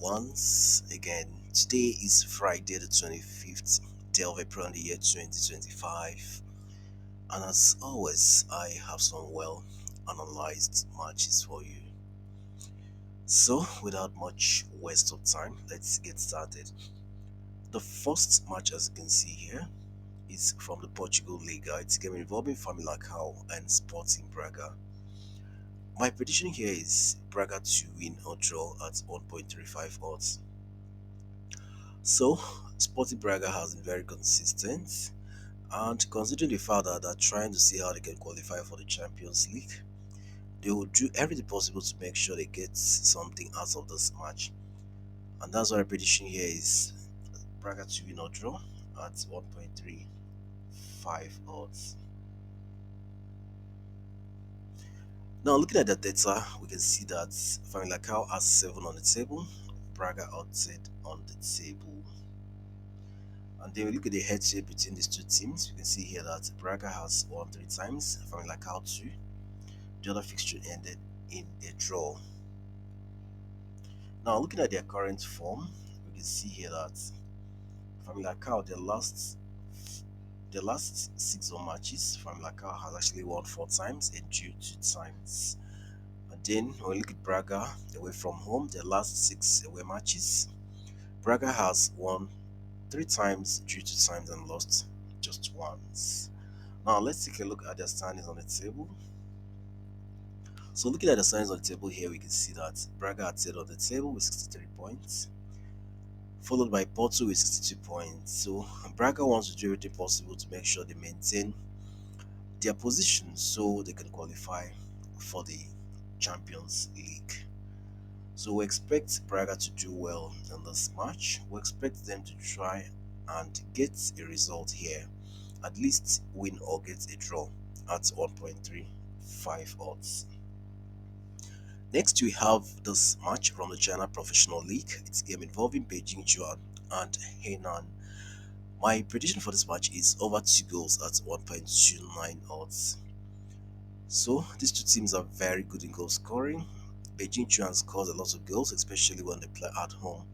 once again. Today is Friday, the 25th day of April in the year 2025, and as always, I have some well analyzed matches for you. So, without much waste of time, let's get started. The first match, as you can see here, is from the Portugal Liga. It's a game involving Famalicão and Sporting Braga. My prediction here is Braga to win or draw at 1.35 odds. So, Sporting Braga has been very consistent, and considering the fact that they're trying to see how they can qualify for the Champions League, they will do everything possible to make sure they get something out of this match. And that's why my prediction here is Braga to win or draw at 1.35 odds. Now, looking at the data, we can see that Famalicão has 7 on the table, Braga outside on the table. And then we look at the head shape between these two teams. You can see here that Braga has won 3 times, Famalicão 2. The other fixture ended in a draw. Now, looking at their current form, we can see here that Famalicão, the last 6 matches, Famalicão has actually won 4 times and drew 2 times. And then when we look at Braga away from home, the last 6 away matches, Braga has won 3 times, drew 2 times, and lost just once. Now let's take a look at their standings on the table. So looking at the standings on the table here, we can see that Braga are third on the table with 63 points, followed by Porto with 62 points. So Braga wants to do everything possible to make sure they maintain their position so they can qualify for the Champions League. So we expect Braga to do well in this match. We expect them to try and get a result here, at least win or get a draw at 1.35 odds. Next, we have this match from the China Professional League. It's a game involving Beijing, Guoan, and Henan. My prediction for this match is over 2 goals at 1.29 odds. So these two teams are very good in goal scoring. Beijing Chuan scores a lot of goals, especially when they play at home.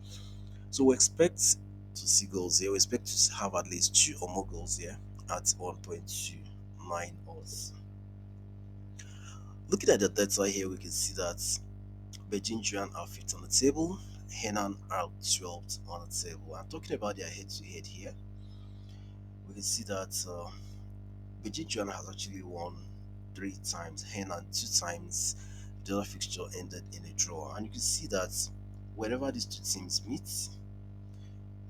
So we expect to see goals here. We expect to have at least 2 or more goals here at 1.29 odds. Looking at the data here, we can see that Beijing Chuan are 5th on the table, Henan are 12th on the table. I'm talking about their head-to-head here. We can see that Beijing Chuan has actually won 3 times, Henan 2 times. The other fixture ended in a draw, and you can see that whenever these two teams meet,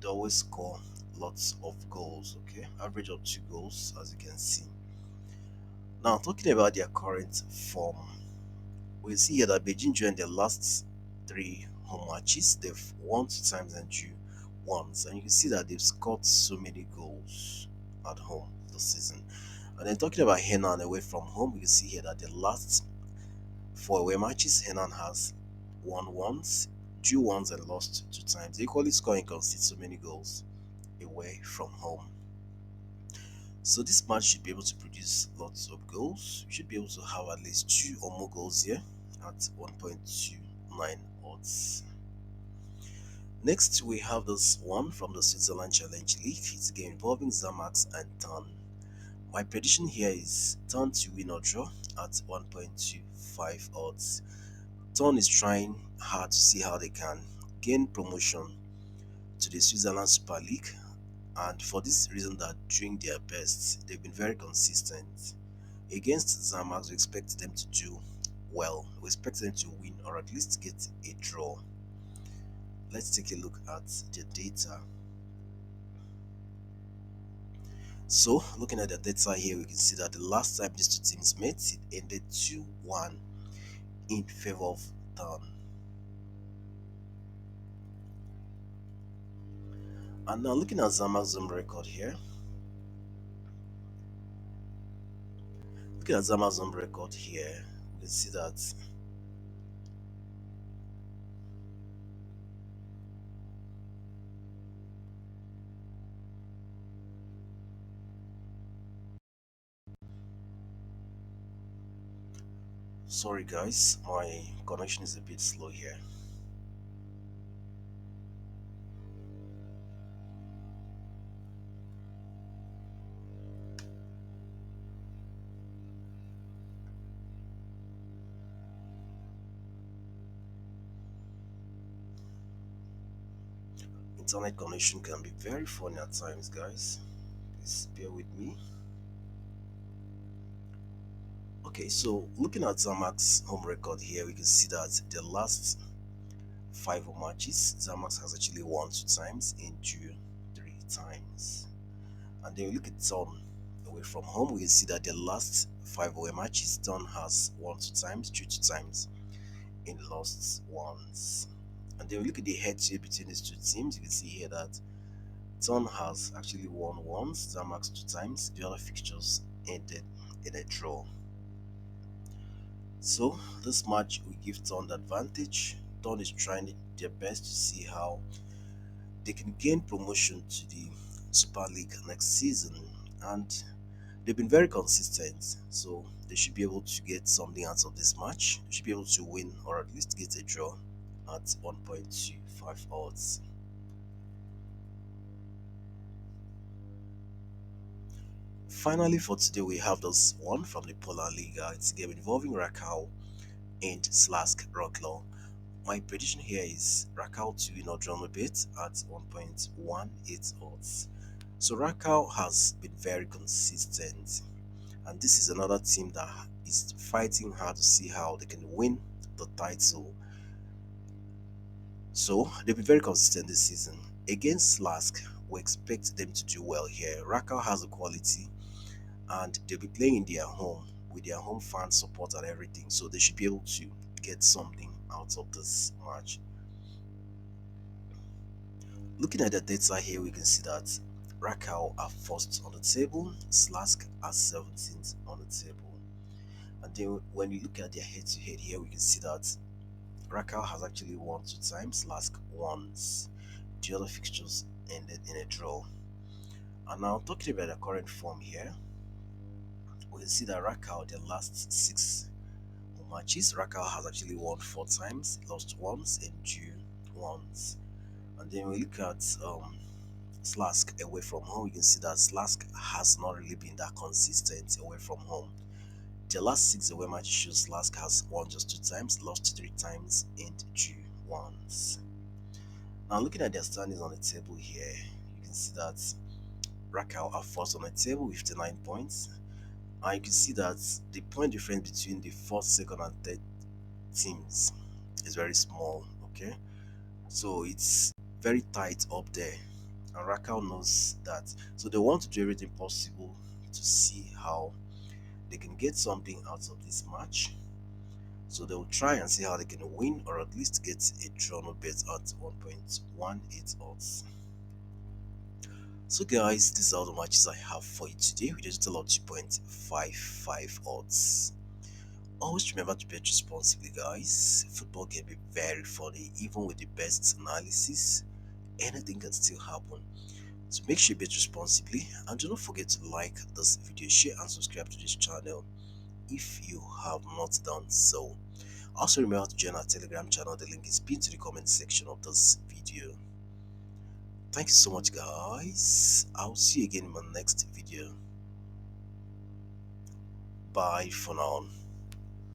they always score lots of goals. Okay, average of 2 goals, as you can see. Now, talking about their current form, we see here that Beijing during their last 3 home matches, they've won 2 times and drew once, and you can see that they've scored so many goals at home this season. And then talking about Henan away from home, we can see here that the last 4 away matches, Henan has won once, drew once, and lost 2 times. They equally score and concede so many goals away from home. So this match should be able to produce lots of goals. We should be able to have at least 2 or more goals here at 1.29 odds. Next, we have this one from the Switzerland Challenge League. It's a game involving Zamalek and Tan. My prediction here is Tan to win or draw at 1.25 odds. Tan is trying hard to see how they can gain promotion to the Switzerland Super League, and for this reason that doing their best, they've been very consistent. Against Zamalek, we expect them to do well. We expect them to win or at least get a draw. Let's take a look at the data. So, looking at the data here, we can see that the last time these two teams met, it ended 2-1 in favor of Tan. And now looking at Zamalek's home record here, we can see that sorry guys, my connection is a bit slow here. internet connection can be very funny at times, guys. Please bear with me. Okay, so looking at Zamak's home record here, we can see that the last five home matches, Zamak has actually won two times and drew three times. And then we look at Ton away from home, we can see that the last five away matches, Ton has won two times, drew two times, and lost once. And then we look at the head-to-head between these two teams, you can see here that Ton has actually won once, Zamak two times, the other fixtures ended in a draw. So this match will give Ton the advantage. Ton is trying their best to see how they can gain promotion to the Super League next season, and they've been very consistent, so they should be able to get something out of this match. They should be able to win or at least get a draw at 1.25 odds. Finally, for today, we have this one from the Polar Liga. It's a game involving Raal and Slask Rocklaw. My prediction here is Raal to win or draw a bit at 1.18 odds. So Raal has been very consistent, and this is another team that is fighting hard to see how they can win the title. So they've been very consistent this season. Against Slask, we expect them to do well here. Raal has the quality, and they'll be playing in their home with their home fan support and everything, so they should be able to get something out of this match. Looking at the data here, we can see that Raal are first on the table, Slask are 17th on the table. And then when we look at their head-to-head here, we can see that Raal has actually won two times, Slask once. The other fixtures ended in a draw. And now talking about the current form here, we can see that Raal, their last six matches, Raal has actually won four times, lost once, and drew once. And then we look at Slask away from home, you can see that Slask has not really been that consistent away from home. The last six away matches shows Slask has won just two times, lost three times, and drew once. Now looking at their standings on the table here, you can see that Raal are first on the table with 59 points. And you can see that the point difference between the first, second, and third teams is very small. Okay, so it's very tight up there, and Raal knows that. So they want to do everything possible to see how they can get something out of this match. So they'll try and see how they can win or at least get a draw no bet at 1.18 odds. So guys, these are the matches I have for you today with a total of 2.55 odds. Always remember to bet responsibly, guys. Football can be very funny, even with the best analysis. Anything can still happen. So make sure you bet responsibly, and do not forget to like this video, share and subscribe to this channel if you have not done so. Also remember to join our Telegram channel, the link is pinned to the comment section of this video. Thank you so much, guys. I'll see you again in my next video. Bye for now.